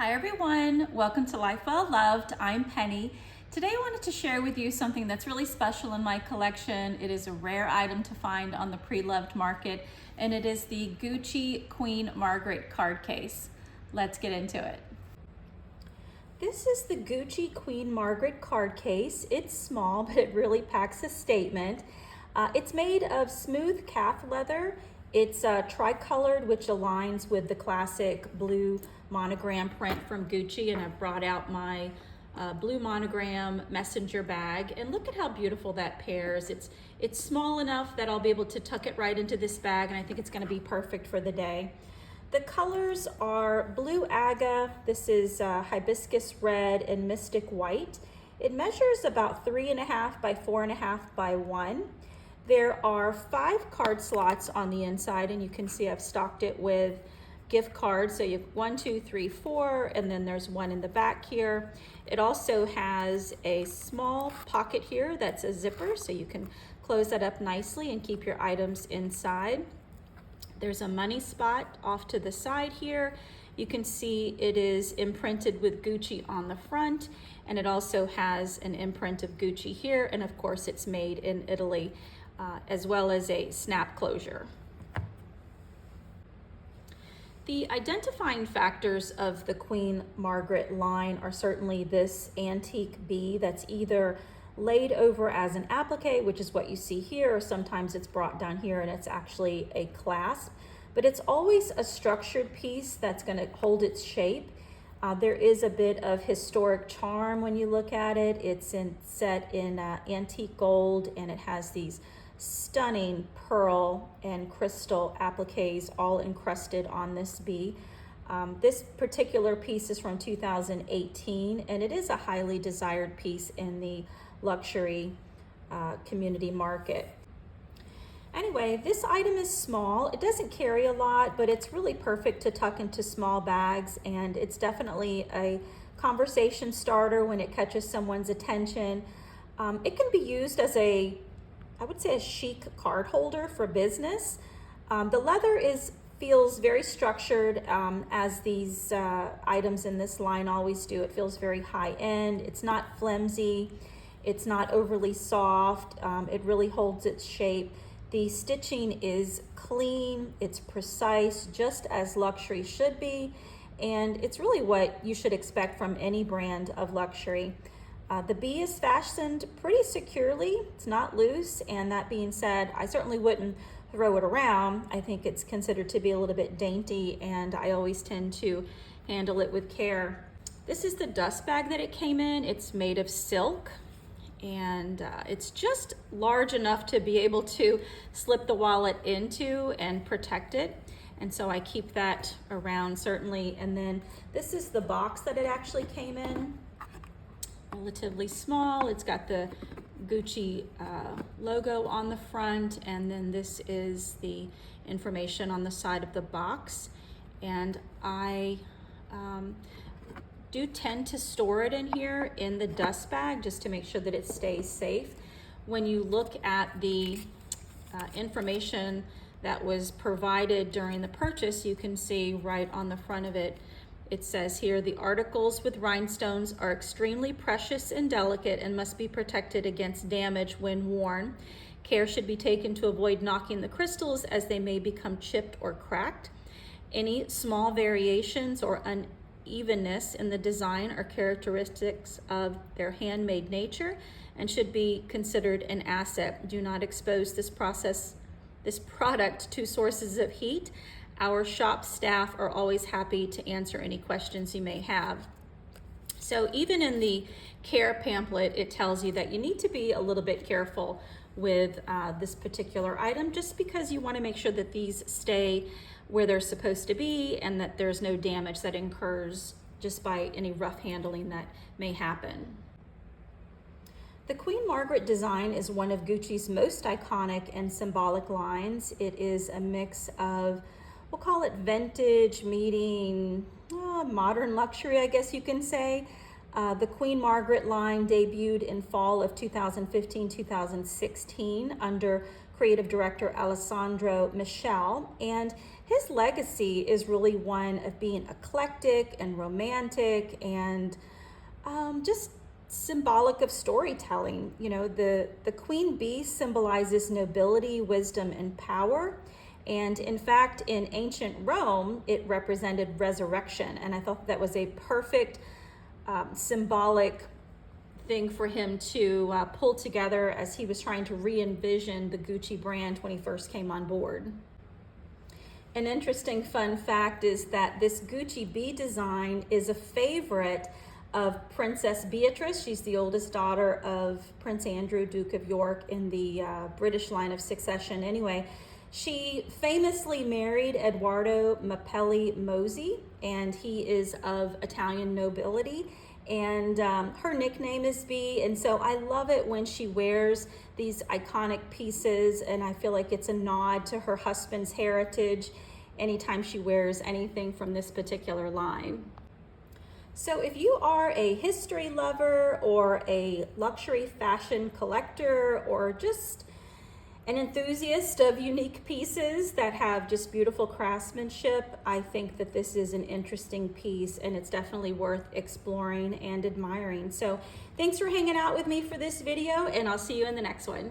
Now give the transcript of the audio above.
Hi everyone, welcome to Life Well Loved. I'm Penny. Today I wanted to share with you something that's really special in my collection. It is a rare item to find on the pre-loved market, and it is the Gucci Queen Margaret card case. Let's get into it. This is the Gucci Queen Margaret card case. It's small, but it really packs a statement. It's made of smooth calf leather. It's tri-colored, which aligns with the classic blue monogram print from Gucci, and I've brought out my blue monogram messenger bag, and look at how beautiful that pairs. It's small enough that I'll be able to tuck it right into this bag, and I think it's going to be perfect for the day. The colors are blue agate, this is hibiscus red, and mystic white. It measures about 3.5 by 4.5 by 1. There are 5 card slots on the inside, and you can see I've stocked it with gift cards. So you have 1, 2, 3, 4, and then there's one in the back here. It also has a small pocket here that's a zipper, so you can close that up nicely and keep your items inside. There's a money spot off to the side here. You can see it is imprinted with Gucci on the front, and it also has an imprint of Gucci here, and of course it's made in Italy, as well as a snap closure. The identifying factors of the Queen Margaret line are certainly this antique B that's either laid over as an applique, which is what you see here, or sometimes it's brought down here and it's actually a clasp, but it's always a structured piece that's going to hold its shape. There is a bit of historic charm when you look at it. It's set in antique gold, and it has these stunning pearl and crystal appliques all encrusted on this B. This particular piece is from 2018, and it is a highly desired piece in the luxury community market. Anyway, this item is small. It doesn't carry a lot, but it's really perfect to tuck into small bags, and it's definitely a conversation starter when it catches someone's attention. It can be used as I would say a chic card holder for business. The leather feels very structured, as these items in this line always do. It feels very high end. It's not flimsy. It's not overly soft. It really holds its shape. The stitching is clean. It's precise, just as luxury should be. And it's really what you should expect from any brand of luxury. The B is fastened pretty securely. It's not loose, and that being said, I certainly wouldn't throw it around. I think it's considered to be a little bit dainty, and I always tend to handle it with care. This is the dust bag that it came in. It's made of silk, and it's just large enough to be able to slip the wallet into and protect it. And so I keep that around certainly. And then this is the box that it actually came in. Relatively small. It's got the Gucci logo on the front, and then this is the information on the side of the box. And I do tend to store it in here in the dust bag just to make sure that it stays safe. When you look at the information that was provided during the purchase, you can see right on the front of it, it says here, the articles with rhinestones are extremely precious and delicate and must be protected against damage when worn. Care should be taken to avoid knocking the crystals, as they may become chipped or cracked. Any small variations or unevenness in the design are characteristics of their handmade nature and should be considered an asset. Do not expose this product to sources of heat. Our shop staff are always happy to answer any questions you may have. So even in the care pamphlet, it tells you that you need to be a little bit careful with this particular item, just because you want to make sure that these stay where they're supposed to be and that there's no damage that incurs just by any rough handling that may happen. The Queen Margaret design is one of Gucci's most iconic and symbolic lines. It is a mix of, we'll call it vintage meeting modern luxury, I guess you can say. The Queen Margaret line debuted in fall of 2015-2016 under creative director Alessandro Michele, and his legacy is really one of being eclectic and romantic and just symbolic of storytelling. You know, the queen bee symbolizes nobility, wisdom, and power. And in fact, in ancient Rome, it represented resurrection. And I thought that was a perfect symbolic thing for him to pull together as he was trying to re-envision the Gucci brand when he first came on board. An interesting fun fact is that this Gucci bee design is a favorite of Princess Beatrice. She's the oldest daughter of Prince Andrew, Duke of York, in the British line of succession. Anyway, she famously married Edoardo Mapelli Mosey, and he is of Italian nobility. And her nickname is Bee, and so I love it when she wears these iconic pieces, and I feel like it's a nod to her husband's heritage anytime she wears anything from this particular line. So if you are a history lover or a luxury fashion collector or just an enthusiast of unique pieces that have just beautiful craftsmanship, I think that this is an interesting piece and it's definitely worth exploring and admiring. So thanks for hanging out with me for this video, and I'll see you in the next one.